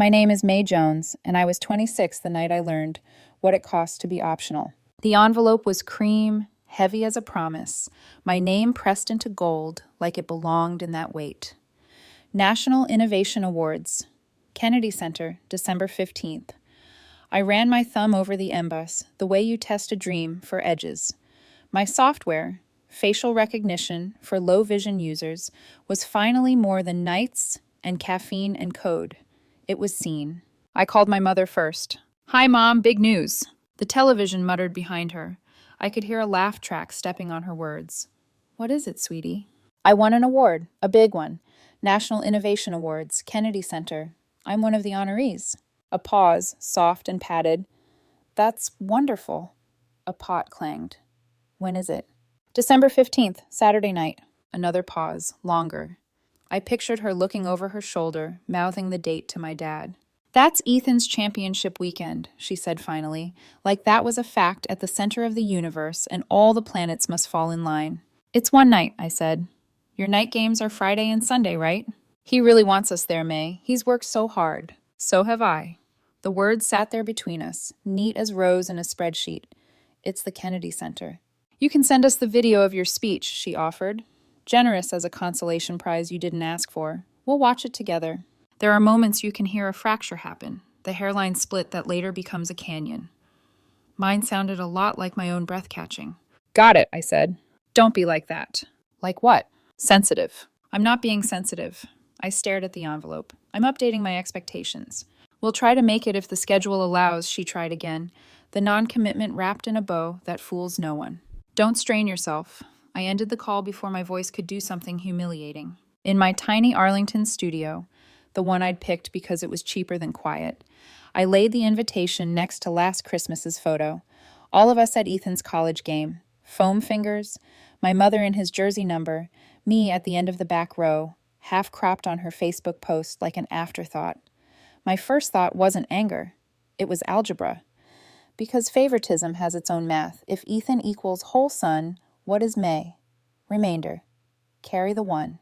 My name is May Jones, and I was 26 the night I learned what it cost to be optional. The envelope was cream, heavy as a promise, my name pressed into gold like it belonged in that weight. National Innovation Awards, Kennedy Center, December 15th. I ran my thumb over the emboss, the way you test a dream for edges. My software, facial recognition for low vision users, was finally more than nights and caffeine and code. It was seen. I called my mother first. "Hi, Mom, big news." The television muttered behind her. I could hear a laugh track stepping on her words. "What is it, sweetie?" "I won an award, a big one. National Innovation Awards, Kennedy Center. I'm one of the honorees." A pause, soft and padded. "That's wonderful." A pot clanged. "When is it?" "December 15th, Saturday night." Another pause, longer. I pictured her looking over her shoulder, mouthing the date to my dad. "That's Ethan's championship weekend," she said finally, like that was a fact at the center of the universe and all the planets must fall in line. "It's one night," I said. "Your night games are Friday and Sunday, right?" "He really wants us there, May. He's worked so hard." "So have I." The words sat there between us, neat as rows in a spreadsheet. "It's the Kennedy Center." "You can send us the video of your speech," she offered. "Generous as a consolation prize you didn't ask for. We'll watch it together." There are moments you can hear a fracture happen, the hairline split that later becomes a canyon. Mine sounded a lot like my own breath catching. "Got it," I said. "Don't be like that." "Like what?" "Sensitive." "I'm not being sensitive." I stared at the envelope. "I'm updating my expectations." "We'll try to make it if the schedule allows," she tried again, the non-commitment wrapped in a bow that fools no one. "Don't strain yourself." I ended the call before my voice could do something humiliating. In my tiny Arlington studio, the one I'd picked because it was cheaper than quiet, I laid the invitation next to last Christmas's photo. All of us at Ethan's college game. Foam fingers, my mother in his jersey number, me at the end of the back row, half cropped on her Facebook post like an afterthought. My first thought wasn't anger. It was algebra. Because favoritism has its own math. If Ethan equals whole sun, what is May? Remainder. Carry the one.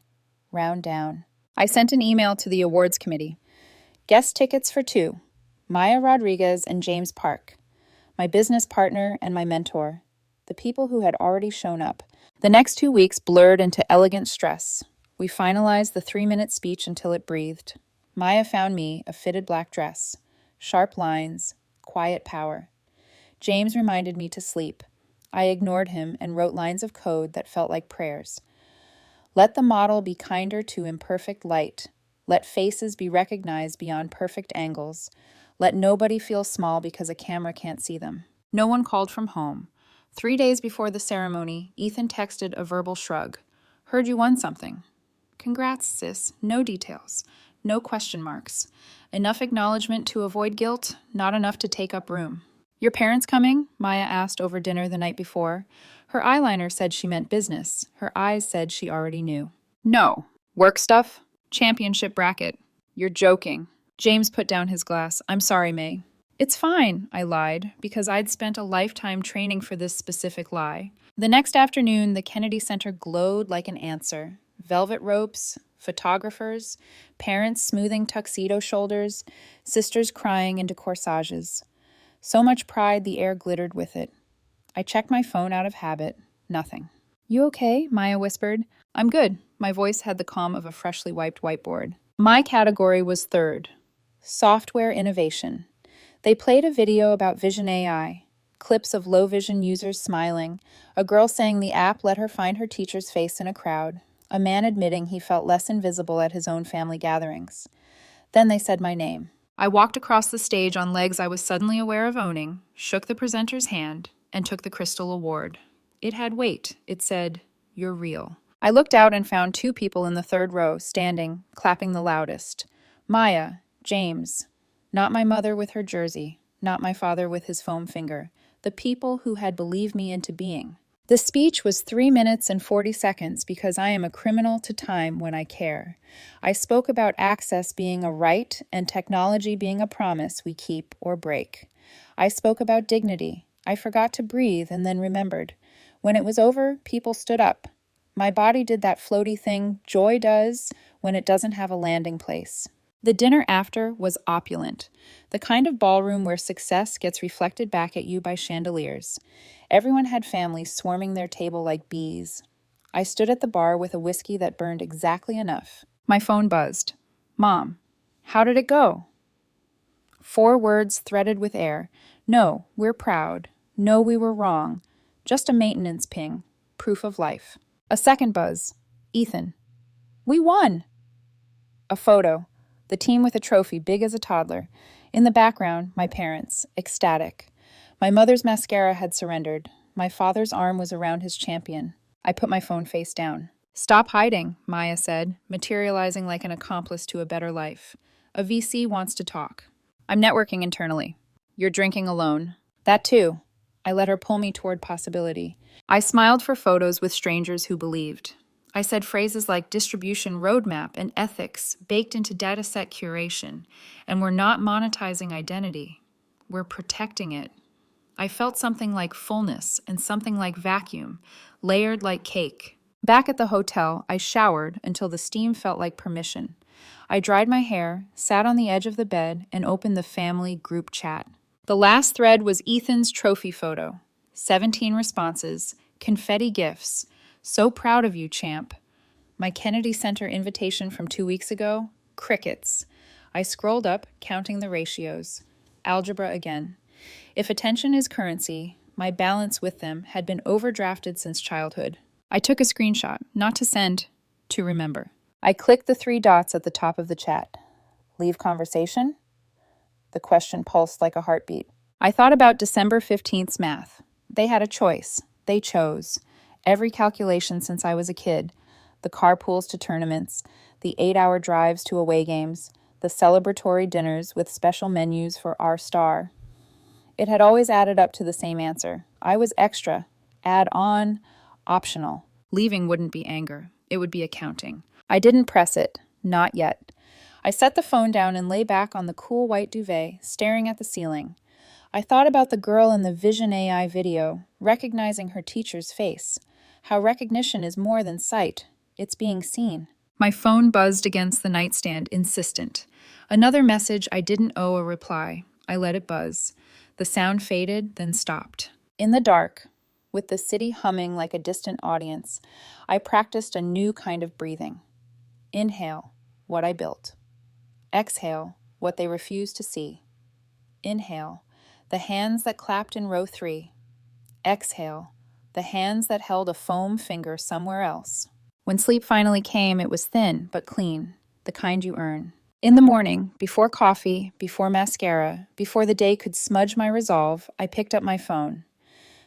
Round down. I sent an email to the awards committee. Guest tickets for 2. Maya Rodriguez and James Park. My business partner and my mentor. The people who had already shown up. The next 2 weeks blurred into elegant stress. We finalized the 3-minute speech until it breathed. Maya found me a fitted black dress. Sharp lines. Quiet power. James reminded me to sleep. I ignored him and wrote lines of code that felt like prayers. Let the model be kinder to imperfect light. Let faces be recognized beyond perfect angles. Let nobody feel small because a camera can't see them. No one called from home. 3 days before the ceremony, Ethan texted a verbal shrug. "Heard you won something." "Congrats, sis. No details. No question marks. Enough acknowledgement to avoid guilt, not enough to take up room." "Your parents coming?" Maya asked over dinner the night before. Her eyeliner said she meant business. Her eyes said she already knew. "No." "Work stuff?" "Championship bracket." "You're joking." James put down his glass. "I'm sorry, May." "It's fine," I lied, because I'd spent a lifetime training for this specific lie. The next afternoon, the Kennedy Center glowed like an answer. Velvet ropes, photographers, parents smoothing tuxedo shoulders, sisters crying into corsages. So much pride the air glittered with it. I checked my phone out of habit. Nothing. "You okay?" Maya whispered. "I'm good." My voice had the calm of a freshly wiped whiteboard. My category was 3rd. Software innovation. They played a video about Vision AI. Clips of low vision users smiling. A girl saying the app let her find her teacher's face in a crowd. A man admitting he felt less invisible at his own family gatherings. Then they said my name. I walked across the stage on legs I was suddenly aware of owning, shook the presenter's hand, and took the crystal award. It had weight. It said, "You're real." I looked out and found 2 people in the 3rd row, standing, clapping the loudest. Maya, James. Not my mother with her jersey, not my father with his foam finger. The people who had believed me into being. The speech was 3 minutes and 40 seconds because I am a criminal to time when I care. I spoke about access being a right and technology being a promise we keep or break. I spoke about dignity. I forgot to breathe and then remembered. When it was over, people stood up. My body did that floaty thing joy does when it doesn't have a landing place. The dinner after was opulent, the kind of ballroom where success gets reflected back at you by chandeliers. Everyone had families swarming their table like bees. I stood at the bar with a whiskey that burned exactly enough. My phone buzzed. Mom, how did it go? 4 words threaded with air. No, we're proud. No, we were wrong. Just a maintenance ping. Proof of life. A second buzz. Ethan. We won! A photo. The team with a trophy big as a toddler. In the background, my parents, ecstatic. My mother's mascara had surrendered. My father's arm was around his champion. I put my phone face down. Stop hiding, Maya said, materializing like an accomplice to a better life. A VC wants to talk. I'm networking internally. You're drinking alone. That too. I let her pull me toward possibility. I smiled for photos with strangers who believed. I said phrases like distribution roadmap and ethics baked into dataset curation, and we're not monetizing identity. We're protecting it. I felt something like fullness and something like vacuum, layered like cake. Back at the hotel, I showered until the steam felt like permission. I dried my hair, sat on the edge of the bed, and opened the family group chat. The last thread was Ethan's trophy photo. 17 responses, confetti gifts. So proud of you, champ. My Kennedy Center invitation from 2 weeks ago, crickets. I scrolled up, counting the ratios. Algebra again. If attention is currency, my balance with them had been overdrafted since childhood. I took a screenshot, not to send, to remember. I clicked the 3 dots at the top of the chat. Leave conversation? The question pulsed like a heartbeat. I thought about December 15th's math. They had a choice. They chose. Every calculation since I was a kid. The carpools to tournaments, the 8-hour drives to away games, the celebratory dinners with special menus for our star. It had always added up to the same answer. I was extra, add on, optional. Leaving wouldn't be anger. It would be accounting. I didn't press it. Not yet. I set the phone down and lay back on the cool white duvet, staring at the ceiling. I thought about the girl in the Vision AI video, recognizing her teacher's face. How recognition is more than sight. It's being seen. My phone buzzed against the nightstand, insistent. Another message I didn't owe a reply. I let it buzz. The sound faded, then stopped. In the dark, with the city humming like a distant audience, I practiced a new kind of breathing. Inhale, what I built. Exhale, what they refused to see. Inhale, the hands that clapped in row 3. Exhale, the hands that held a foam finger somewhere else. When sleep finally came, it was thin but clean, the kind you earn. In the morning, before coffee, before mascara, before the day could smudge my resolve, I picked up my phone.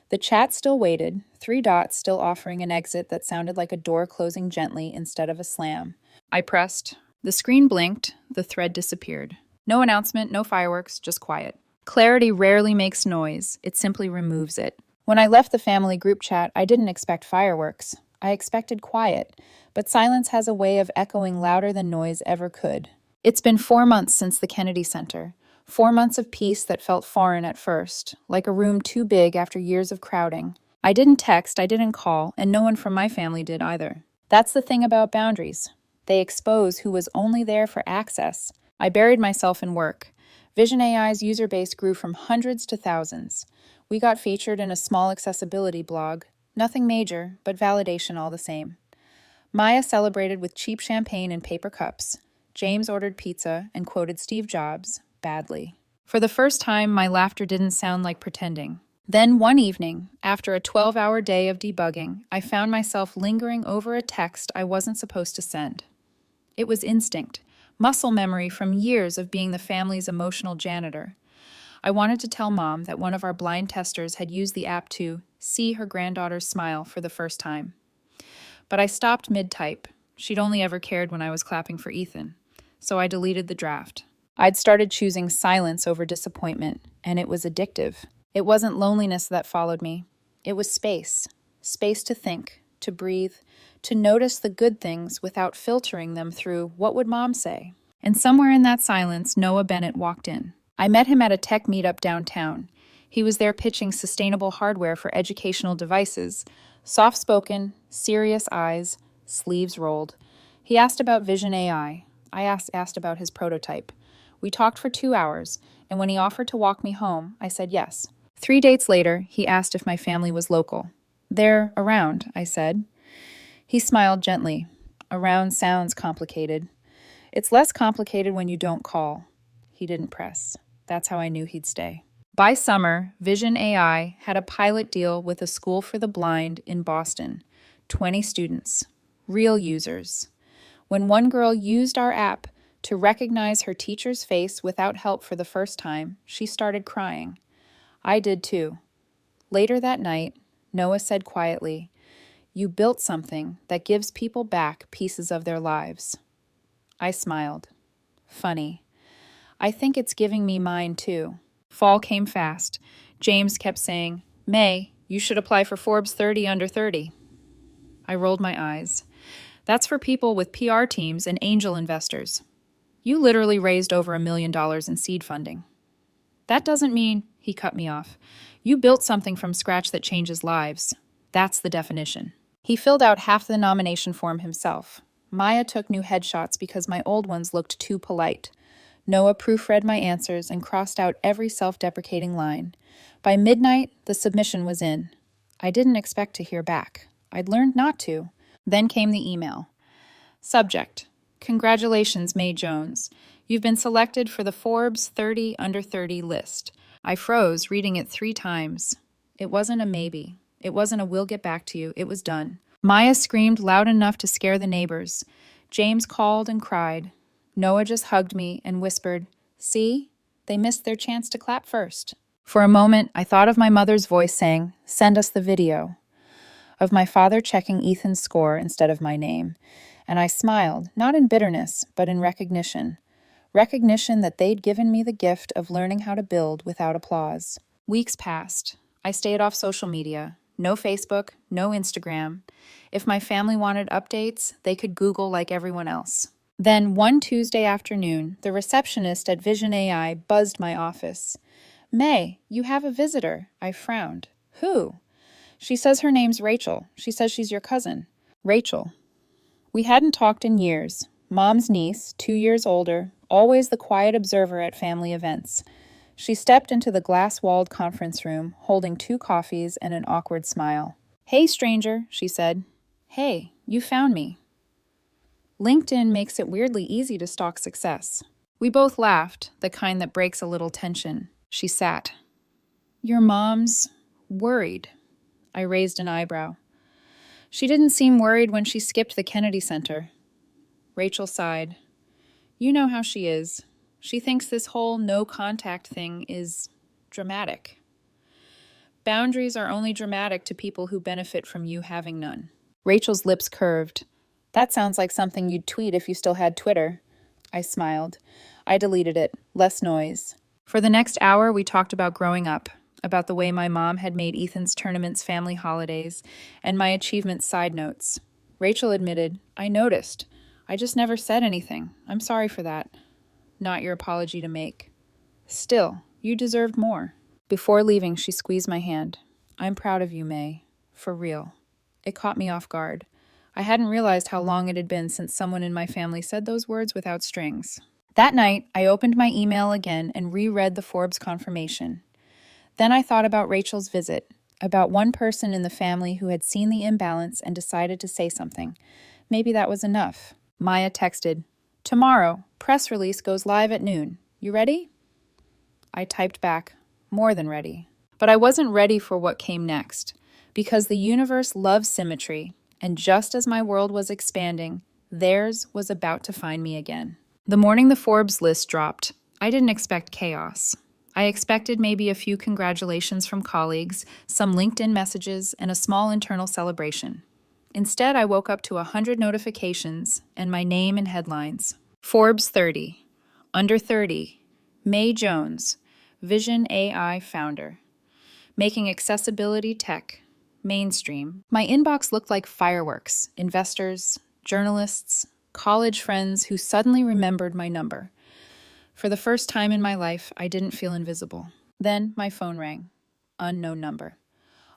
The chat still waited, 3 dots still offering an exit that sounded like a door closing gently instead of a slam. I pressed. The screen blinked, the thread disappeared. No announcement, no fireworks, just quiet. Clarity rarely makes noise, it simply removes it. When I left the family group chat, I didn't expect fireworks. I expected quiet, but silence has a way of echoing louder than noise ever could. It's been 4 months since the Kennedy Center. 4 months of peace that felt foreign at first, like a room too big after years of crowding. I didn't text, I didn't call, and no one from my family did either. That's the thing about boundaries. They expose who was only there for access. I buried myself in work. Vision AI's user base grew from hundreds to thousands. We got featured in a small accessibility blog. Nothing major, but validation all the same. Maya celebrated with cheap champagne and paper cups. James ordered pizza and quoted Steve Jobs, badly. For the first time, my laughter didn't sound like pretending. Then one evening, after a 12-hour day of debugging, I found myself lingering over a text I wasn't supposed to send. It was instinct, muscle memory from years of being the family's emotional janitor. I wanted to tell Mom that one of our blind testers had used the app to see her granddaughter's smile for the first time. But I stopped mid-type. She'd only ever cared when I was clapping for Ethan. So I deleted the draft. I'd started choosing silence over disappointment, and it was addictive. It wasn't loneliness that followed me. It was space. Space to think, to breathe, to notice the good things without filtering them through what would Mom say. And somewhere in that silence, Noah Bennett walked in. I met him at a tech meetup downtown. He was there pitching sustainable hardware for educational devices. Soft-spoken, serious eyes, sleeves rolled. He asked about Vision AI. I asked about his prototype. We talked for 2 hours, and when he offered to walk me home, I said yes. 3 dates later, he asked if my family was local. They're around, I said. He smiled gently. Around sounds complicated. It's less complicated when you don't call. He didn't press. That's how I knew he'd stay. By summer, Vision AI had a pilot deal with a school for the blind in Boston. 20 students. Real users. When one girl used our app to recognize her teacher's face without help for the first time, she started crying. I did too. Later that night, Noah said quietly, "You built something that gives people back pieces of their lives." I smiled. Funny. I think it's giving me mine too. Fall came fast. James kept saying, "May, you should apply for Forbes 30 under 30. I rolled my eyes. That's for people with PR teams and angel investors. You literally raised over $1 million in seed funding. That doesn't mean, he cut me off. You built something from scratch that changes lives. That's the definition. He filled out half the nomination form himself. Maya took new headshots because my old ones looked too polite. Noah proofread my answers and crossed out every self-deprecating line. By midnight, the submission was in. I didn't expect to hear back. I'd learned not to. Then came the email. Subject: Congratulations, May Jones. You've been selected for the Forbes 30 under 30 list. I froze, reading it 3 times. It wasn't a maybe. It wasn't a we'll get back to you. It was done. Maya screamed loud enough to scare the neighbors. James called and cried. Noah just hugged me and whispered, "See? They missed their chance to clap first." For a moment, I thought of my mother's voice saying, "Send us the video," of my father checking Ethan's score instead of my name. And I smiled, not in bitterness, but in recognition. Recognition that they'd given me the gift of learning how to build without applause. Weeks passed. I stayed off social media. No Facebook, no Instagram. If my family wanted updates, they could Google like everyone else. Then one Tuesday afternoon, the receptionist at Vision AI buzzed my office. "May, you have a visitor." I frowned. "Who?" "She says her name's Rachel. She says she's your cousin." Rachel. We hadn't talked in years. Mom's niece, 2 years older, always the quiet observer at family events. She stepped into the glass-walled conference room, holding 2 coffees and an awkward smile. "Hey, stranger," she said. "Hey, you found me." LinkedIn makes it weirdly easy to stalk success. We both laughed, the kind that breaks a little tension. She sat. "Your mom's worried." I raised an eyebrow. "She didn't seem worried when she skipped the Kennedy Center." Rachel sighed. "You know how she is. She thinks this whole no-contact thing is dramatic. Boundaries are only dramatic to people who benefit from you having none." Rachel's lips curved. "That sounds like something you'd tweet if you still had Twitter." I smiled. I deleted it. Less noise. For the next hour, we talked about growing up, about the way my mom had made Ethan's tournaments family holidays, and my achievements side notes. Rachel admitted, "I noticed. I just never said anything. I'm sorry for that." "Not your apology to make." "Still, you deserved more." Before leaving, she squeezed my hand. "I'm proud of you, May. For real." It caught me off guard. I hadn't realized how long it had been since someone in my family said those words without strings. That night, I opened my email again and reread the Forbes confirmation. Then I thought about Rachel's visit, about one person in the family who had seen the imbalance and decided to say something. Maybe that was enough. Maya texted, "Tomorrow, press release goes live at noon. You ready?" I typed back, "More than ready." But I wasn't ready for what came next, because the universe loves symmetry, and just as my world was expanding, theirs was about to find me again. The morning the Forbes list dropped, I didn't expect chaos. I expected maybe a few congratulations from colleagues, some LinkedIn messages, and a small internal celebration. Instead, I woke up to 100 notifications and my name in headlines. Forbes 30, under 30, May Jones, Vision AI founder, making accessibility tech mainstream. My inbox looked like fireworks, investors, journalists, college friends who suddenly remembered my number. For the first time in my life, I didn't feel invisible. Then my phone rang. Unknown number.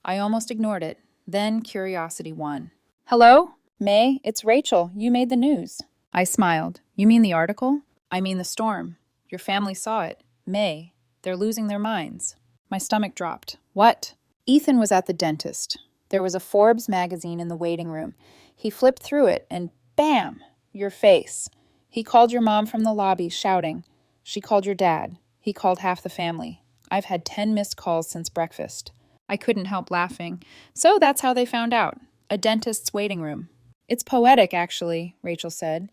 I almost ignored it. Then curiosity won. "Hello? May, it's Rachel. You made the news." I smiled. You mean the article? I mean the storm. Your family saw it. May. They're losing their minds. My stomach dropped. What? Ethan was at the dentist. There was a Forbes magazine in the waiting room. He flipped through it and bam! Your face. He called your mom from the lobby, shouting. She called your dad. He called half the family. I've had 10 missed calls since breakfast. I couldn't help laughing. So that's how they found out. A dentist's waiting room. It's poetic, actually, Rachel said.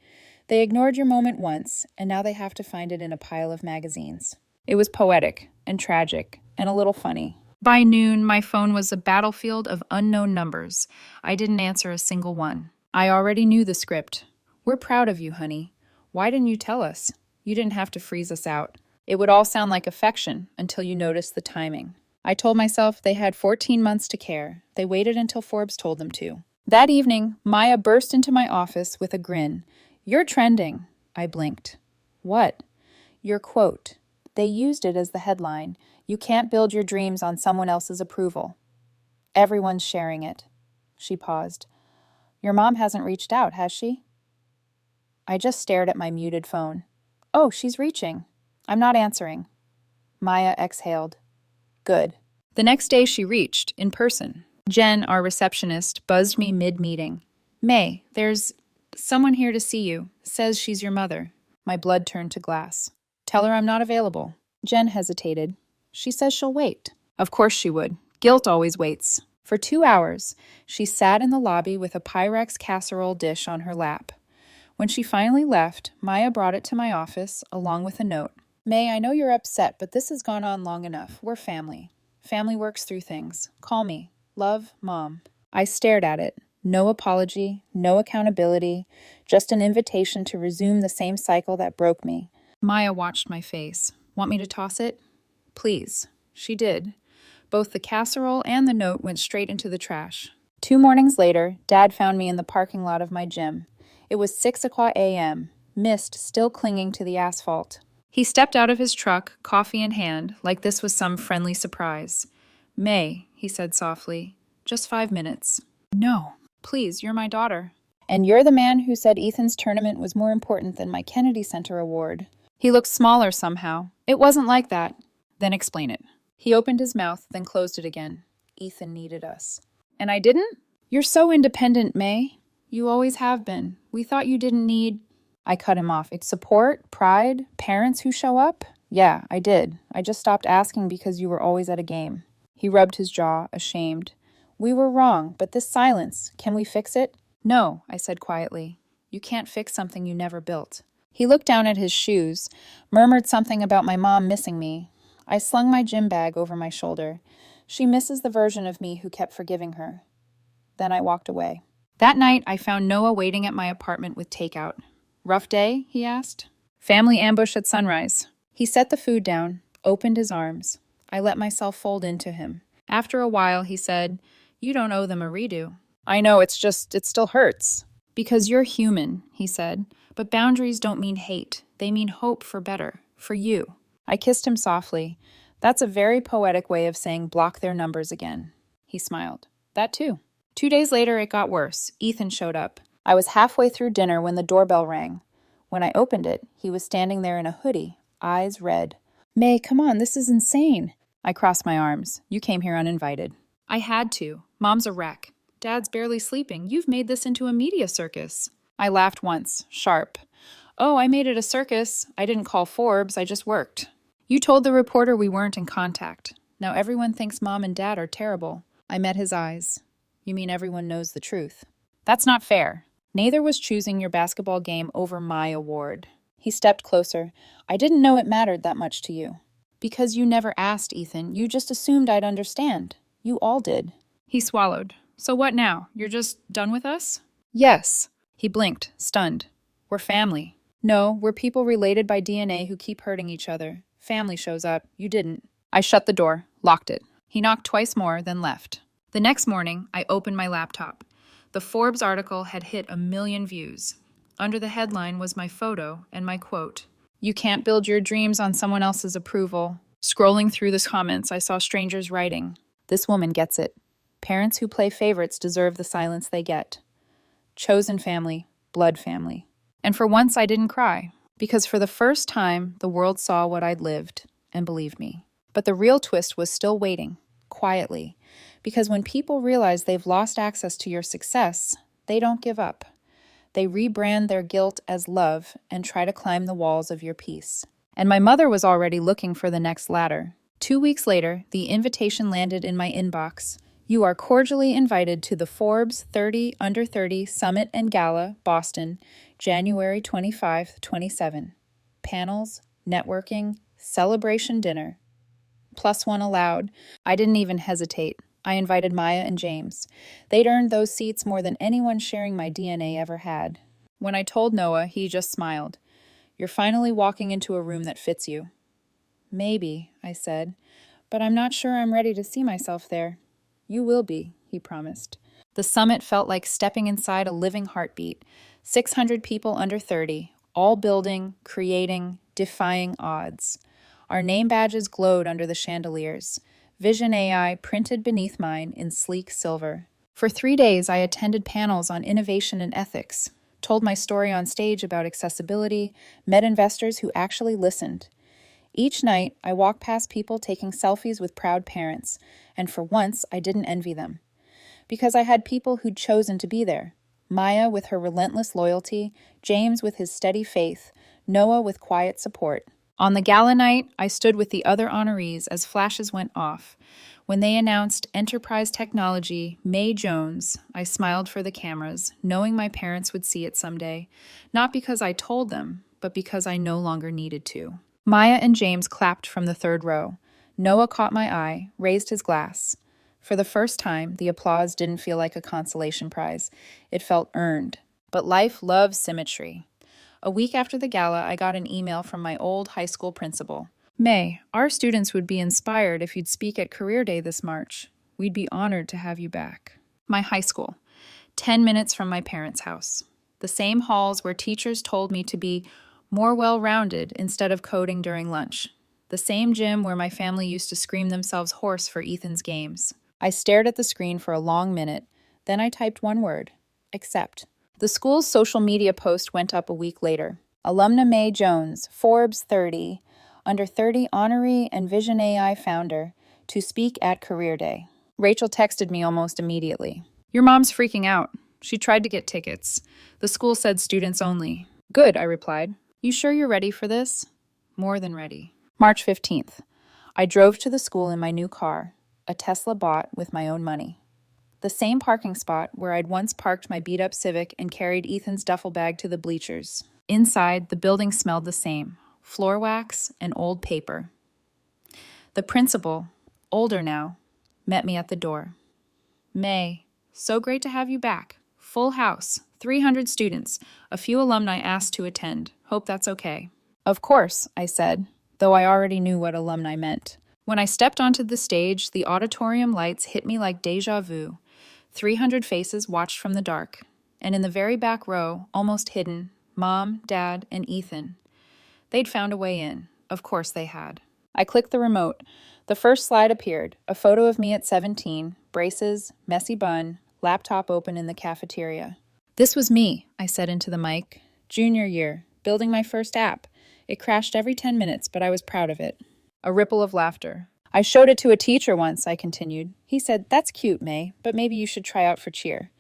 They ignored your moment once, and now they have to find it in a pile of magazines. It was poetic and tragic and a little funny. By noon, my phone was a battlefield of unknown numbers. I didn't answer a single one. I already knew the script. We're proud of you, honey. Why didn't you tell us? You didn't have to freeze us out. It would all sound like affection until you noticed the timing. I told myself they had 14 months to care. They waited until Forbes told them to. That evening, Maya burst into my office with a grin. You're trending. I blinked. What? Your quote. They used it as the headline. You can't build your dreams on someone else's approval. Everyone's sharing it. She paused. Your mom hasn't reached out, has she? I just stared at my muted phone. Oh, she's reaching. I'm not answering. Maya exhaled. Good. The next day she reached, in person. Jen, our receptionist, buzzed me mid-meeting. May, there's someone here to see you. Says she's your mother. My blood turned to glass. Tell her I'm not available. Jen hesitated. She says she'll wait. Of course she would. Guilt always waits. For 2 hours, she sat in the lobby with a Pyrex casserole dish on her lap. When she finally left, Maya brought it to my office, along with a note. May, I know you're upset, but this has gone on long enough. We're family. Family works through things. Call me. Love, Mom. I stared at it. No apology, no accountability, just an invitation to resume the same cycle that broke me. Maya watched my face. Want me to toss it? Please. She did. Both the casserole and the note went straight into the trash. 2 mornings later, Dad found me in the parking lot of my gym. It was 6 a.m., mist still clinging to the asphalt. He stepped out of his truck, coffee in hand, like this was some friendly surprise. May, he said softly, just 5 minutes. No, please, you're my daughter. And you're the man who said Ethan's tournament was more important than my Kennedy Center award. He looked smaller somehow. It wasn't like that. Then explain it. He opened his mouth, then closed it again. Ethan needed us. And I didn't? You're so independent, May. You always have been. We thought you didn't need... I cut him off. It's support, pride, parents who show up? Yeah, I did. I just stopped asking because you were always at a game. He rubbed his jaw, ashamed. We were wrong, but this silence, can we fix it? No, I said quietly. You can't fix something you never built. He looked down at his shoes, murmured something about my mom missing me. I slung my gym bag over my shoulder. She misses the version of me who kept forgiving her. Then I walked away. That night, I found Noah waiting at my apartment with takeout. Rough day? He asked. Family ambush at sunrise. He set the food down, opened his arms. I let myself fold into him. After a while, he said, You don't owe them a redo. I know, it still hurts. Because you're human, he said. But boundaries don't mean hate. They mean hope for better. For you. I kissed him softly. That's a very poetic way of saying block their numbers again. He smiled. That too. 2 days later, it got worse. Ethan showed up. I was halfway through dinner when the doorbell rang. When I opened it, he was standing there in a hoodie, eyes red. May, come on, this is insane. I crossed my arms. You came here uninvited. I had to. Mom's a wreck. Dad's barely sleeping. You've made this into a media circus. I laughed once, sharp. Oh, I made it a circus. I didn't call Forbes, I just worked. You told the reporter we weren't in contact. Now everyone thinks Mom and Dad are terrible. I met his eyes. You mean everyone knows the truth? That's not fair. Neither was choosing your basketball game over my award. He stepped closer. I didn't know it mattered that much to you. Because you never asked, Ethan. You just assumed I'd understand. You all did. He swallowed. So what now? You're just done with us? Yes. He blinked, stunned. We're family. No, we're people related by DNA who keep hurting each other. Family shows up. You didn't. I shut the door, locked it. He knocked twice more, then left. The next morning, I opened my laptop. The Forbes article had hit 1 million views. Under the headline was my photo and my quote. You can't build your dreams on someone else's approval. Scrolling through the comments, I saw strangers writing. This woman gets it. Parents who play favorites deserve the silence they get. Chosen family, blood family. And for once, I didn't cry, because for the first time, the world saw what I'd lived and believed me. But the real twist was still waiting, quietly, because when people realize they've lost access to your success, they don't give up. They rebrand their guilt as love and try to climb the walls of your peace. And my mother was already looking for the next ladder. 2 weeks later, the invitation landed in my inbox. You are cordially invited to the Forbes 30 Under 30 Summit and Gala, Boston, January 25, 27. Panels, networking, celebration dinner. +1 allowed. I didn't even hesitate. I invited Maya and James. They'd earned those seats more than anyone sharing my DNA ever had. When I told Noah, he just smiled. You're finally walking into a room that fits you. Maybe, I said, but I'm not sure I'm ready to see myself there. You will be, he promised. The summit felt like stepping inside a living heartbeat. 600 people under 30, all building, creating, defying odds. Our name badges glowed under the chandeliers. Vision AI printed beneath mine in sleek silver. For 3 days, I attended panels on innovation and ethics, told my story on stage about accessibility, met investors who actually listened. Each night, I walked past people taking selfies with proud parents, and for once, I didn't envy them. Because I had people who'd chosen to be there. Maya with her relentless loyalty, James with his steady faith, Noah with quiet support. On the gala night, I stood with the other honorees as flashes went off. When they announced Enterprise Technology, May Jones, I smiled for the cameras, knowing my parents would see it someday, not because I told them, but because I no longer needed to. Maya and James clapped from the third row. Noah caught my eye, raised his glass. For the first time, the applause didn't feel like a consolation prize. It felt earned. But life loves symmetry. A week after the gala, I got an email from my old high school principal. May, our students would be inspired if you'd speak at Career Day this March. We'd be honored to have you back. My high school, 10 minutes from my parents' house. The same halls where teachers told me to be more well-rounded instead of coding during lunch. The same gym where my family used to scream themselves hoarse for Ethan's games. I stared at the screen for a long minute. Then I typed one word, accept. The school's social media post went up a week later. Alumna May Jones, Forbes 30, Under 30 honoree and Vision AI founder, to speak at Career Day. Rachel texted me almost immediately. Your mom's freaking out. She tried to get tickets. The school said students only. Good, I replied. You sure you're ready for this? More than ready. March 15th. I drove to the school in my new car, a Tesla bought with my own money. The same parking spot where I'd once parked my beat-up Civic and carried Ethan's duffel bag to the bleachers. Inside, the building smelled the same, floor wax and old paper. The principal, older now, met me at the door. May, so great to have you back. Full house, 300 students, a few alumni asked to attend. Hope that's okay. Of course, I said, though I already knew what alumni meant. When I stepped onto the stage, the auditorium lights hit me like déjà vu. 300 faces watched from the dark, and in the very back row, almost hidden, Mom, Dad, and Ethan. They'd found a way in. Of course they had. I clicked the remote. The first slide appeared, a photo of me at 17, braces, messy bun, laptop open in the cafeteria. This was me, I said into the mic. Junior year, building my first app. It crashed every 10 minutes, but I was proud of it. A ripple of laughter. I showed it to a teacher once, I continued. He said, that's cute, May, but maybe you should try out for cheer.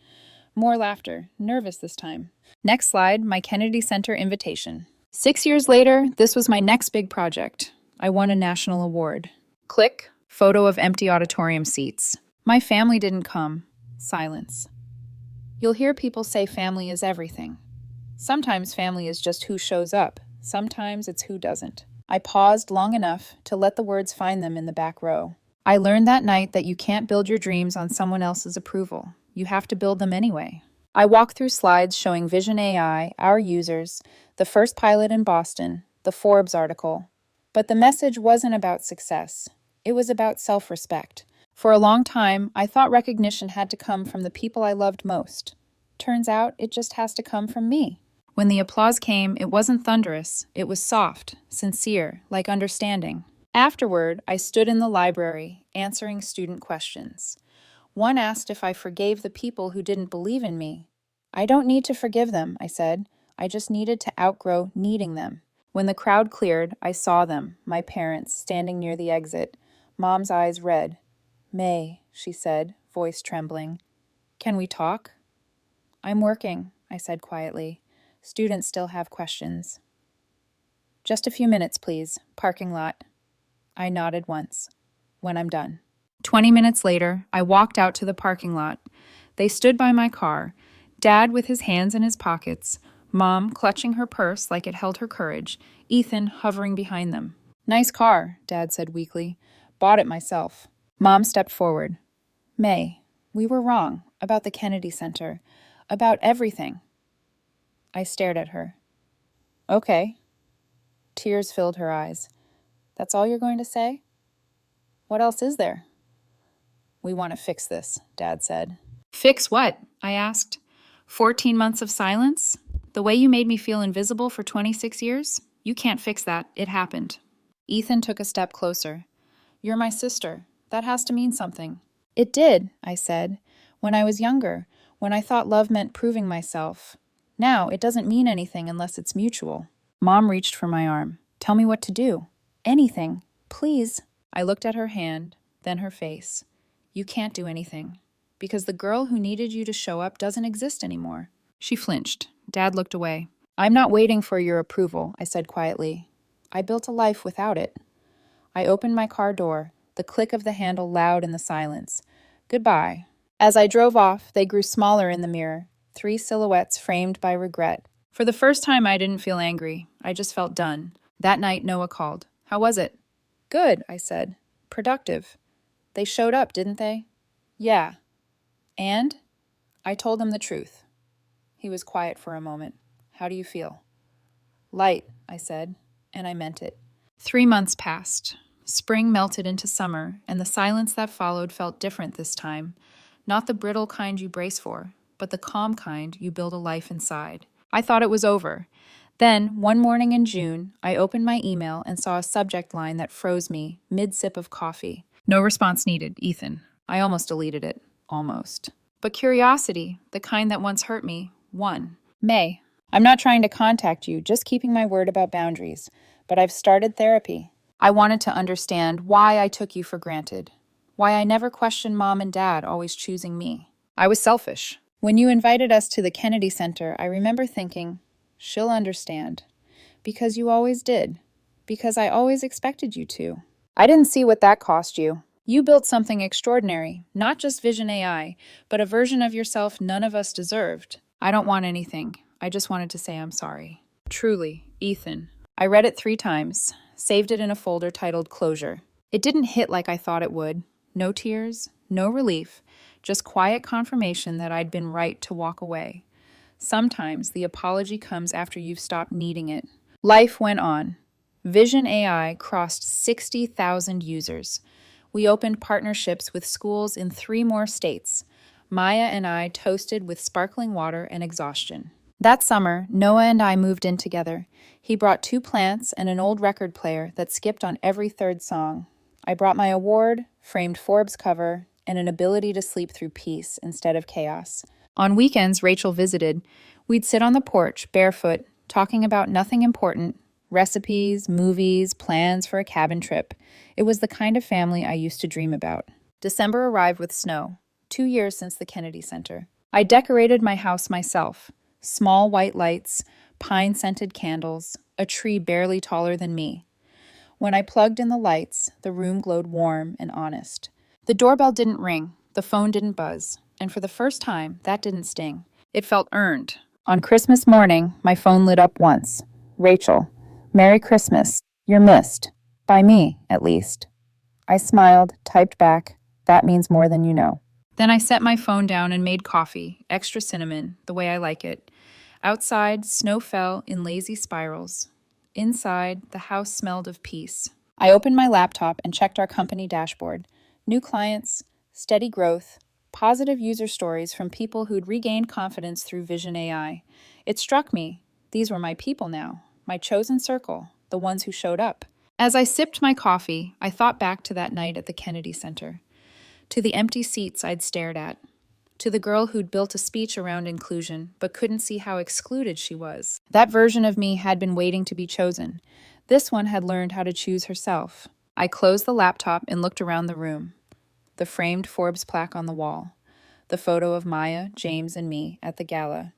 More laughter, nervous this time. Next slide, my Kennedy Center invitation. 6 years later, this was my next big project. I won a national award. Click, photo of empty auditorium seats. My family didn't come. Silence. You'll hear people say family is everything. Sometimes family is just who shows up. Sometimes it's who doesn't. I paused long enough to let the words find them in the back row. I learned that night that you can't build your dreams on someone else's approval. You have to build them anyway. I walked through slides showing Vision AI, our users, the first pilot in Boston, the Forbes article. But the message wasn't about success. It was about self-respect. For a long time, I thought recognition had to come from the people I loved most. Turns out, it just has to come from me. When the applause came, it wasn't thunderous. It was soft, sincere, like understanding. Afterward, I stood in the library, answering student questions. One asked if I forgave the people who didn't believe in me. I don't need to forgive them, I said. I just needed to outgrow needing them. When the crowd cleared, I saw them, my parents, standing near the exit. Mom's eyes red. "May," she said, voice trembling. "Can we talk?" "I'm working," I said quietly. "Students still have questions." "Just a few minutes, please. Parking lot." I nodded once. "When I'm done." 20 minutes later, I walked out to the parking lot. They stood by my car, Dad with his hands in his pockets, Mom clutching her purse like it held her courage, Ethan hovering behind them. "Nice car," Dad said weakly. "Bought it myself." Mom stepped forward. "May, we were wrong about the Kennedy Center, about everything." I stared at her. "Okay." Tears filled her eyes. "That's all you're going to say? What else is there?" "We want to fix this," Dad said. "Fix what?" I asked. 14 months of silence? The way you made me feel invisible for 26 years? You can't fix that. It happened. Ethan took a step closer. "You're my sister. That has to mean something." "It did," I said. "When I was younger, when I thought love meant proving myself. Now, it doesn't mean anything unless it's mutual." Mom reached for my arm. "Tell me what to do." "Anything. Please." I looked at her hand, then her face. "You can't do anything. Because the girl who needed you to show up doesn't exist anymore." She flinched. Dad looked away. "I'm not waiting for your approval," I said quietly. "I built a life without it." I opened my car door, the click of the handle loud in the silence. "Goodbye." As I drove off, they grew smaller in the mirror, 3 silhouettes framed by regret. For the first time, I didn't feel angry. I just felt done. That night, Noah called. "How was it?" "Good," I said. "Productive." "They showed up, didn't they?" "Yeah." "And?" I told him the truth. He was quiet for a moment. "How do you feel?" "Light," I said, and I meant it. 3 months passed. Spring melted into summer, and the silence that followed felt different this time. Not the brittle kind you brace for, but the calm kind you build a life inside. I thought it was over. Then, one morning in June, I opened my email and saw a subject line that froze me, mid-sip of coffee. "No response needed, Ethan." I almost deleted it. Almost. But curiosity, the kind that once hurt me, won. "May, I'm not trying to contact you, just keeping my word about boundaries. But I've started therapy. I wanted to understand why I took you for granted. Why I never questioned Mom and Dad always choosing me. I was selfish. When you invited us to the Kennedy Center, I remember thinking, she'll understand. Because you always did. Because I always expected you to. I didn't see what that cost you. You built something extraordinary, not just Vision AI, but a version of yourself none of us deserved. I don't want anything. I just wanted to say I'm sorry. Truly, Ethan." I read it 3 times, saved it in a folder titled Closure. It didn't hit like I thought it would. No tears, no relief, just quiet confirmation that I'd been right to walk away. Sometimes the apology comes after you've stopped needing it. Life went on. Vision AI crossed 60,000 users. We opened partnerships with schools in 3 more states. Maya and I toasted with sparkling water and exhaustion. That summer, Noah and I moved in together. He brought 2 plants and an old record player that skipped on every 3rd song. I brought my award, framed Forbes cover, and an ability to sleep through peace instead of chaos. On weekends, Rachel visited. We'd sit on the porch, barefoot, talking about nothing important, recipes, movies, plans for a cabin trip. It was the kind of family I used to dream about. December arrived with snow, 2 years since the Kennedy Center. I decorated my house myself. Small white lights, pine-scented candles, a tree barely taller than me. When I plugged in the lights, the room glowed warm and honest. The doorbell didn't ring, the phone didn't buzz, and for the first time, that didn't sting. It felt earned. On Christmas morning, my phone lit up once. "Rachel, Merry Christmas. You're missed. By me, at least." I smiled, typed back, "That means more than you know." Then I set my phone down and made coffee, extra cinnamon, the way I like it. Outside, snow fell in lazy spirals. Inside, the house smelled of peace. I opened my laptop and checked our company dashboard. New clients, steady growth, positive user stories from people who'd regained confidence through Vision AI. It struck me, these were my people now, my chosen circle, the ones who showed up. As I sipped my coffee, I thought back to that night at the Kennedy Center, to the empty seats I'd stared at. to the girl who'd built a speech around inclusion but couldn't see how excluded she was. That version of me had been waiting to be chosen. This one had learned how to choose herself. I closed the laptop and looked around the room. The framed Forbes plaque on the wall. The photo of Maya, James, and me at the gala.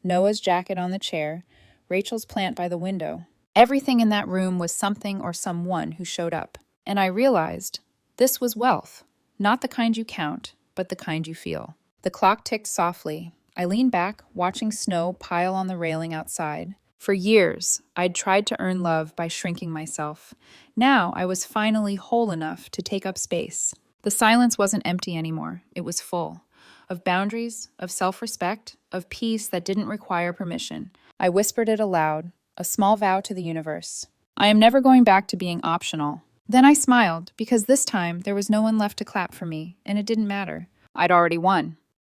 Noah's jacket on the chair. Rachel's plant by the window. Everything in that room was something or someone who showed up. And I realized this was wealth. Not the kind you count, but the kind you feel. The clock ticked softly. I leaned back, watching snow pile on the railing outside. For years, I'd tried to earn love by shrinking myself. Now I was finally whole enough to take up space. The silence wasn't empty anymore. It was full. Of boundaries, of self-respect, of peace that didn't require permission. I whispered it aloud, a small vow to the universe. I am never going back to being optional. Then I smiled, because this time there was no one left to clap for me, and it didn't matter. I'd already won.